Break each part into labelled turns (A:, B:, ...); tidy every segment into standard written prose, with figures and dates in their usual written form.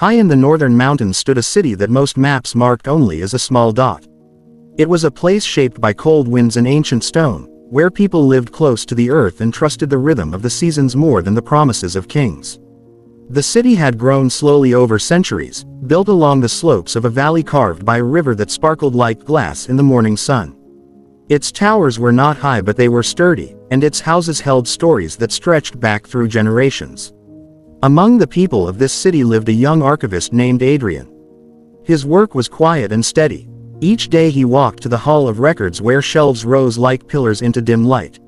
A: High in the northern mountains stood a city that most maps marked only as a small dot. It was a place shaped by cold winds and ancient stone, where people lived close to the earth and trusted the rhythm of the seasons more than the promises of kings. The city had grown slowly over centuries, built along the slopes of a valley carved by a river that sparkled like glass in the morning sun. Its towers were not high, but they were sturdy, and its houses held stories that stretched back through generations. Among the people of this city lived a young archivist named Adrian. His work was quiet and steady. Each day he walked to the Hall of Records, where shelves rose like pillars into dim light.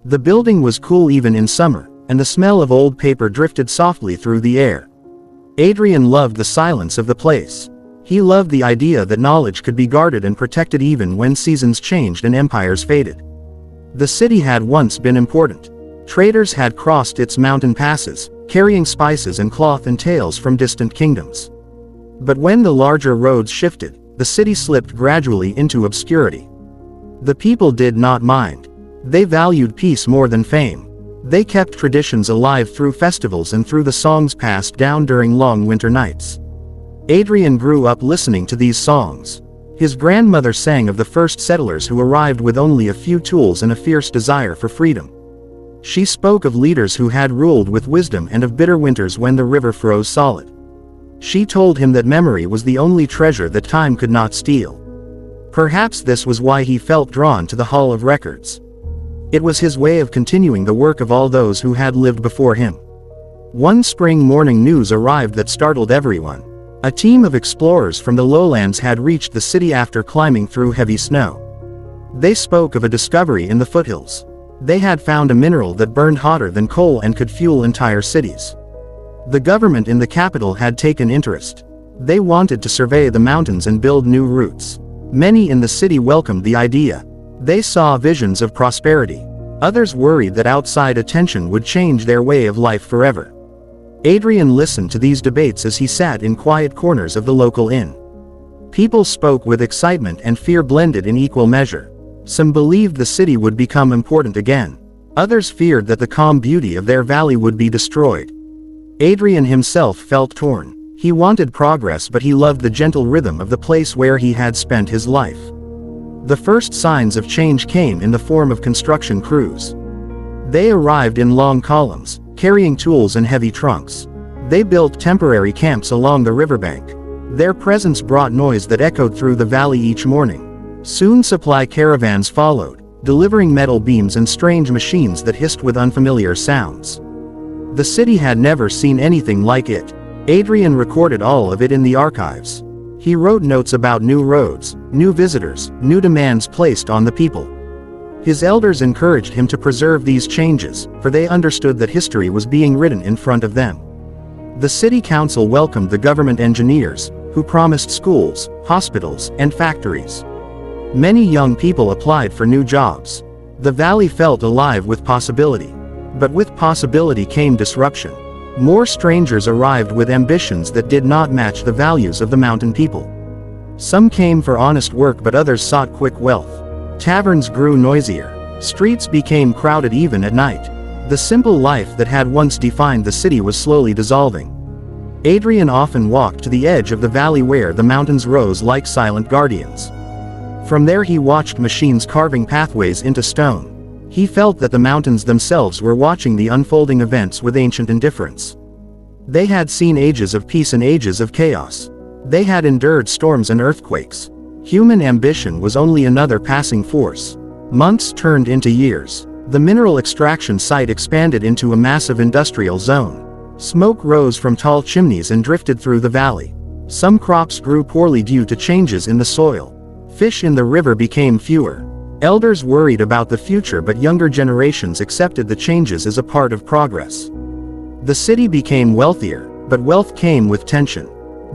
A: The building was cool even in summer, and the smell of old paper drifted softly through the air. Adrian loved the silence of the place. He loved the idea that knowledge could be guarded and protected even when seasons changed and empires faded. The city had once been important. Traders had crossed its mountain passes, carrying spices and cloth and tales from distant kingdoms. But when the larger roads shifted, the city slipped gradually into obscurity. The people did not mind. They valued peace more than fame. They kept traditions alive through festivals and through the songs passed down during long winter nights. Adrian grew up listening to these songs. His grandmother sang of the first settlers who arrived with only a few tools and a fierce desire for freedom. She spoke of leaders who had ruled with wisdom and of bitter winters when the river froze solid. She told him that memory was the only treasure that time could not steal. Perhaps this was why he felt drawn to the Hall of Records. It was his way of continuing the work of all those who had lived before him. One spring morning, news arrived that startled everyone. A team of explorers from the lowlands had reached the city after climbing through heavy snow. They spoke of a discovery in the foothills. They had found a mineral that burned hotter than coal and could fuel entire cities. The government in the capital had taken interest. They wanted to survey the mountains and build new routes. Many in the city welcomed the idea. They saw visions of prosperity. Others worried that outside attention would change their way of life forever. Adrian listened to these debates as he sat in quiet corners of the local inn. People spoke with excitement and fear blended in equal measure. Some believed the city would become important again. Others feared that the calm beauty of their valley would be destroyed. Adrian himself felt torn. He wanted progress, but he loved the gentle rhythm of the place where he had spent his life. The first signs of change came in the form of construction crews. They arrived in long columns, carrying tools and heavy trunks. They built temporary camps along the riverbank. Their presence brought noise that echoed through the valley each morning. Soon supply caravans followed, delivering metal beams and strange machines that hissed with unfamiliar sounds. The city had never seen anything like it. Adrian recorded all of it in the archives. He wrote notes about new roads, new visitors, new demands placed on the people. His elders encouraged him to preserve these changes, for they understood that history was being written in front of them. The city council welcomed the government engineers, who promised schools, hospitals, and factories. Many young people applied for new jobs. The valley felt alive with possibility. But with possibility came disruption. More strangers arrived with ambitions that did not match the values of the mountain people. Some came for honest work, but others sought quick wealth. Taverns grew noisier. Streets became crowded even at night. The simple life that had once defined the city was slowly dissolving. Adrian often walked to the edge of the valley where the mountains rose like silent guardians. From there he watched machines carving pathways into stone. He felt that the mountains themselves were watching the unfolding events with ancient indifference. They had seen ages of peace and ages of chaos. They had endured storms and earthquakes. Human ambition was only another passing force. Months turned into years. The mineral extraction site expanded into a massive industrial zone. Smoke rose from tall chimneys and drifted through the valley. Some crops grew poorly due to changes in the soil. Fish in the river became fewer. Elders worried about the future, but younger generations accepted the changes as a part of progress. The city became wealthier, but wealth came with tension.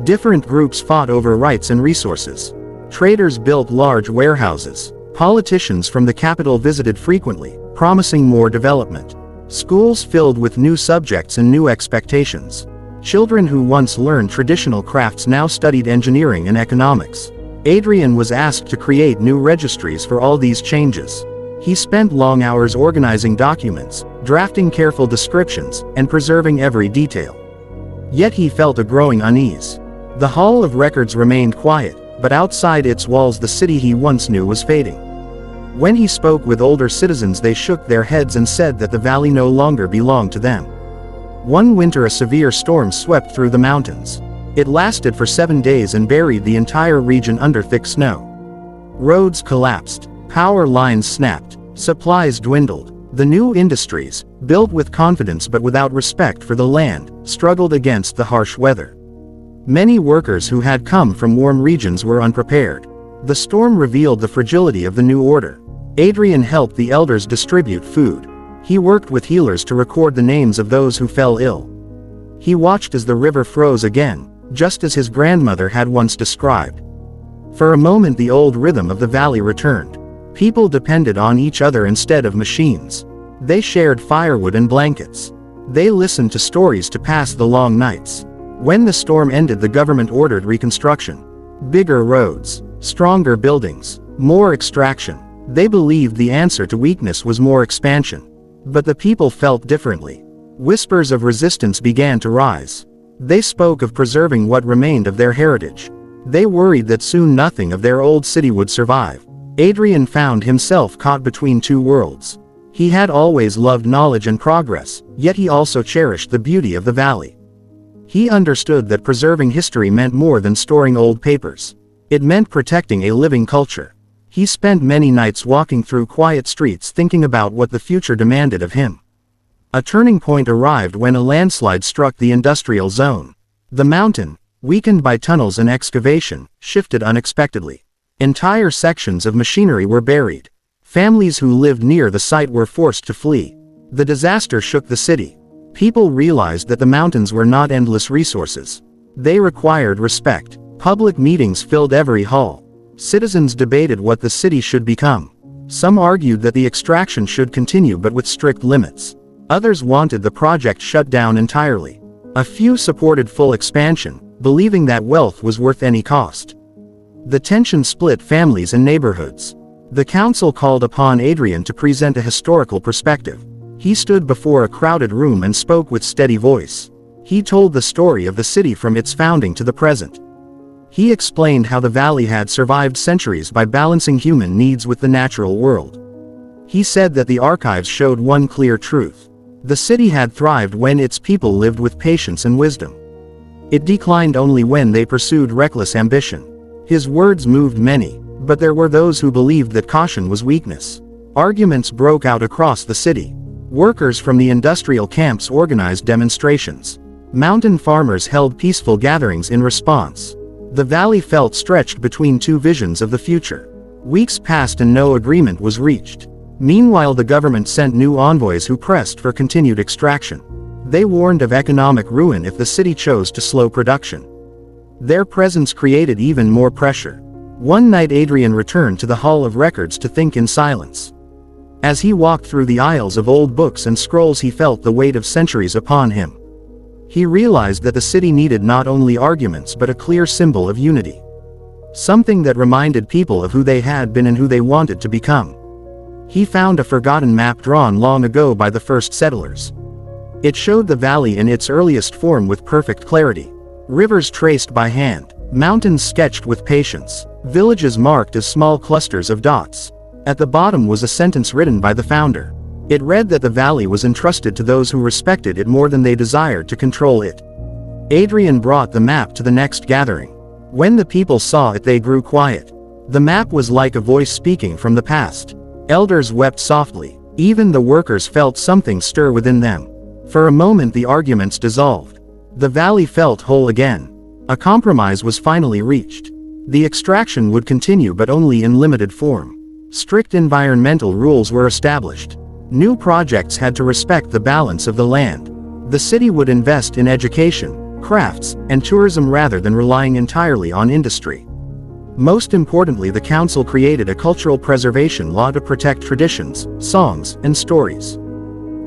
A: Different groups fought over rights and resources. Traders built large warehouses. Politicians from the capital visited frequently, promising more development. Schools filled with new subjects and new expectations. Children who once learned traditional crafts now studied engineering and economics. Adrian was asked to create new registries for all these changes. He spent long hours organizing documents, drafting careful descriptions, and preserving every detail. Yet he felt a growing unease. The Hall of Records remained quiet, but outside its walls the city he once knew was fading. When he spoke with older citizens, they shook their heads and said that the valley no longer belonged to them. One winter a severe storm swept through the mountains. It lasted for 7 days and buried the entire region under thick snow. Roads collapsed, power lines snapped, supplies dwindled. The new industries, built with confidence but without respect for the land, struggled against the harsh weather. Many workers who had come from warm regions were unprepared. The storm revealed the fragility of the new order. Adrian helped the elders distribute food. He worked with healers to record the names of those who fell ill. He watched as the river froze again, just as his grandmother had once described. For a moment the old rhythm of the valley returned. People depended on each other instead of machines. They shared firewood and blankets. They listened to stories to pass the long nights. When the storm ended, the government ordered reconstruction. Bigger roads, stronger buildings, more extraction. They believed the answer to weakness was more expansion. But the people felt differently. Whispers of resistance began to rise. They spoke of preserving what remained of their heritage. They worried that soon nothing of their old city would survive. Adrian found himself caught between two worlds. He had always loved knowledge and progress, yet he also cherished the beauty of the valley. He understood that preserving history meant more than storing old papers. It meant protecting a living culture. He spent many nights walking through quiet streets thinking about what the future demanded of him. A turning point arrived when a landslide struck the industrial zone. The mountain, weakened by tunnels and excavation, shifted unexpectedly. Entire sections of machinery were buried. Families who lived near the site were forced to flee. The disaster shook the city. People realized that the mountains were not endless resources. They required respect. Public meetings filled every hall. Citizens debated what the city should become. Some argued that the extraction should continue but with strict limits. Others wanted the project shut down entirely. A few supported full expansion, believing that wealth was worth any cost. The tension split families and neighborhoods. The council called upon Adrian to present a historical perspective. He stood before a crowded room and spoke with steady voice. He told the story of the city from its founding to the present. He explained how the valley had survived centuries by balancing human needs with the natural world. He said that the archives showed one clear truth. The city had thrived when its people lived with patience and wisdom. It declined only when they pursued reckless ambition. His words moved many, but there were those who believed that caution was weakness. Arguments broke out across the city. Workers from the industrial camps organized demonstrations. Mountain farmers held peaceful gatherings in response. The valley felt stretched between two visions of the future. Weeks passed and no agreement was reached. Meanwhile, the government sent new envoys who pressed for continued extraction. They warned of economic ruin if the city chose to slow production. Their presence created even more pressure. One night Adrian returned to the Hall of Records to think in silence. As he walked through the aisles of old books and scrolls, he felt the weight of centuries upon him. He realized that the city needed not only arguments but a clear symbol of unity. Something that reminded people of who they had been and who they wanted to become. He found a forgotten map drawn long ago by the first settlers. It showed the valley in its earliest form with perfect clarity. Rivers traced by hand, mountains sketched with patience, villages marked as small clusters of dots. At the bottom was a sentence written by the founder. It read that the valley was entrusted to those who respected it more than they desired to control it. Adrian brought the map to the next gathering. When the people saw it, they grew quiet. The map was like a voice speaking from the past. Elders wept softly. Even the workers felt something stir within them. For a moment the arguments dissolved. The valley felt whole again. A compromise was finally reached. The extraction would continue but only in limited form. Strict environmental rules were established. New projects had to respect the balance of the land. The city would invest in education, crafts, and tourism rather than relying entirely on industry. Most importantly, the council created a cultural preservation law to protect traditions, songs, and stories.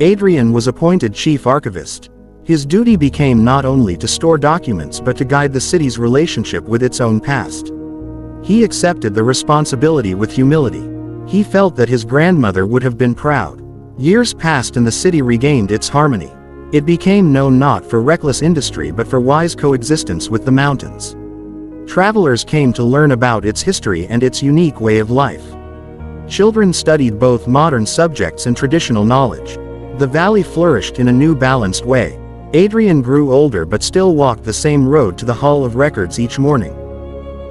A: Adrian was appointed chief archivist. His duty became not only to store documents but to guide the city's relationship with its own past. He accepted the responsibility with humility. He felt that his grandmother would have been proud. Years passed and the city regained its harmony. It became known not for reckless industry but for wise coexistence with the mountains. Travelers came to learn about its history and its unique way of life. Children studied both modern subjects and traditional knowledge. The valley flourished in a new balanced way. Adrian grew older but still walked the same road to the Hall of Records each morning.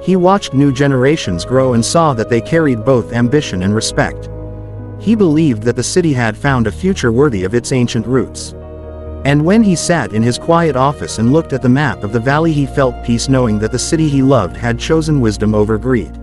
A: He watched new generations grow and saw that they carried both ambition and respect. He believed that the city had found a future worthy of its ancient roots. And when he sat in his quiet office and looked at the map of the valley, he felt peace knowing that the city he loved had chosen wisdom over greed.